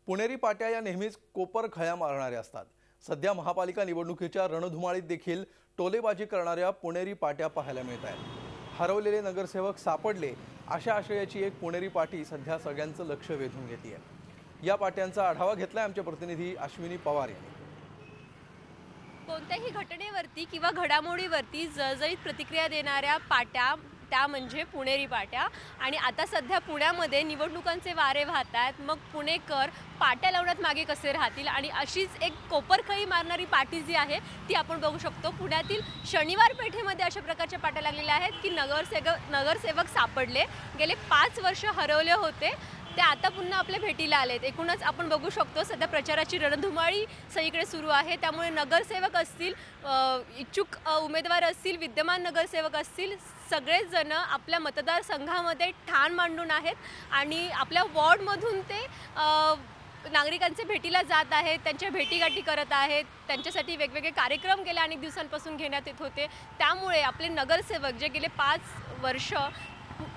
पुणेरी पाट्या या नेहमीच कोपर खळ्या मारणाऱ्या असतात। सध्या महापालिका निवडणुकीच्या रणधुमाळीत देखील टोलेबाजी करणाऱ्या पुणेरी पाट्या पाहायला मिळत आहेत। हरवलेले नगरसेवक सापडले अशा आशयाची एक पुणेरी पाटी सध्या सगळ्यांचं लक्ष वेधून घेते आहे। या पाट्यांचा आढावा घेतलाय आमचे प्रतिनिधी अश्विनी पवार यांनी। कोणत्याही घटनेवरती किंवा घडामोडीवरती जळजळीत प्रतिक्रिया देणाऱ्या पाट्या त्या म्हणजे पुणेरी पाट्या। आणि आता सध्या पुण्यामध्ये निवडणुकांचे वारे वाहत आहेत, मग पुणेकर पाट्या लावण्यात मागे कसे राहतील आणि अशीच एक कोपरखळी मारणारी पाटी जी आहे ती आपण बघू शकतो। पुण्यातील शनिवार पेठेमध्ये अशा प्रकारच्या पाट्या लागलेल्या आहेत की नगरसेवक सापडले, गेले 5 वर्ष हरवले होते, ते आता पुन्हा आपल्या भेटीला आलेत। एकूणच आपण बघू शकतो सध्या प्रचाराची रणधुमाळी सगळीकडे सुरू आहे, त्यामुळे नगरसेवक असतील, इच्छुक उमेदवार असतील, विद्यमान नगरसेवक असतील, सगळेच जण आपल्या मतदारसंघामध्ये ठाण मांडून आहेत आणि आपल्या वॉर्डमधून ते नागरिकांच्या भेटीला जात आहेत, त्यांच्या भेटीगाठी करत आहेत, त्यांच्यासाठी वेगवेगळे कार्यक्रम गेल्या अनेक दिवसांपासून घेण्यात येत होते। त्यामुळे आपले नगरसेवक जे गेले 5 वर्ष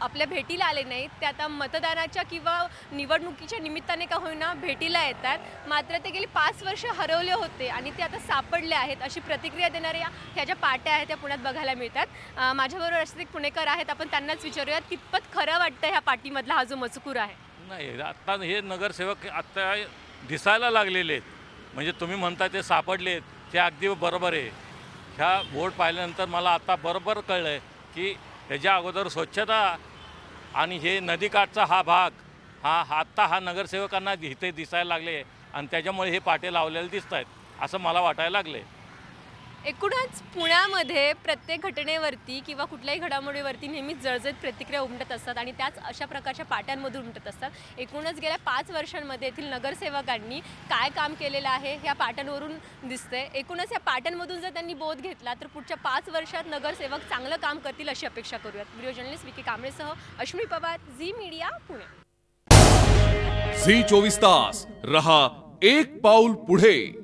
आपल्या भेटीला आले नाहीत ते आता मतदानाच्या किंवा निवडणुकीच्या निमित्ताने का होईना भेटीला येतात, मात्र ते गेली 5 वर्ष हरवले होते आणि ते आता सापडले आहेत अशी प्रतिक्रिया देणाऱ्या ह्या ज्या पाट्या आहेत त्या पुण्यात बघायला मिळतात। माझ्याबरोबर असे एक पुणेकर आहेत, आपण त्यांनाच विचारूयात कितपत खरं वाटतं ह्या पाटीमधला हा जो मजकूर आहे। नाही, आता हे नगरसेवक आता दिसायला लागलेले आहेत, म्हणजे तुम्ही म्हणता ते सापडलेत ते अगदी बरोबर आहे। ह्या बोर्ड पाहिल्यानंतर मला आता बरोबर कळलं आहे की ह्याच्या अगोदर स्वच्छता आणि हे नदीकाठचा हा भाग आत्ता हा नगरसेवकांना इथे दिसायला लागले आणि त्याच्यामुळे हे पाटे लावलेले दिसत आहेत असं मला वाटायला लागले। एकूणच पुण्यामध्ये प्रत्येक घटनेवरती किंवा कुठल्याही घडामोडीवरती नेहमीच जळजळीत प्रतिक्रिया उमटत असतात आणि त्याच अशा प्रकारच्या पाट्यांमधून उमटत असतात। एकूणच गेल्या 5 वर्षांमध्ये येथील नगरसेवकांनी काय काम केलेलं आहे ह्या पाट्यांवरून दिसतंय। एकूणच या पाट्यांमधून जर त्यांनी बोध घेतला तर पुढच्या 5 वर्षात नगरसेवक चांगलं काम करतील अशी अपेक्षा करूयात। व्हिडिओ जर्नलिस्ट विकी कांबळेसह Ashwini Pawar, Zee media, Pune. Zee 24 तास रहा एक पाऊल पुढे।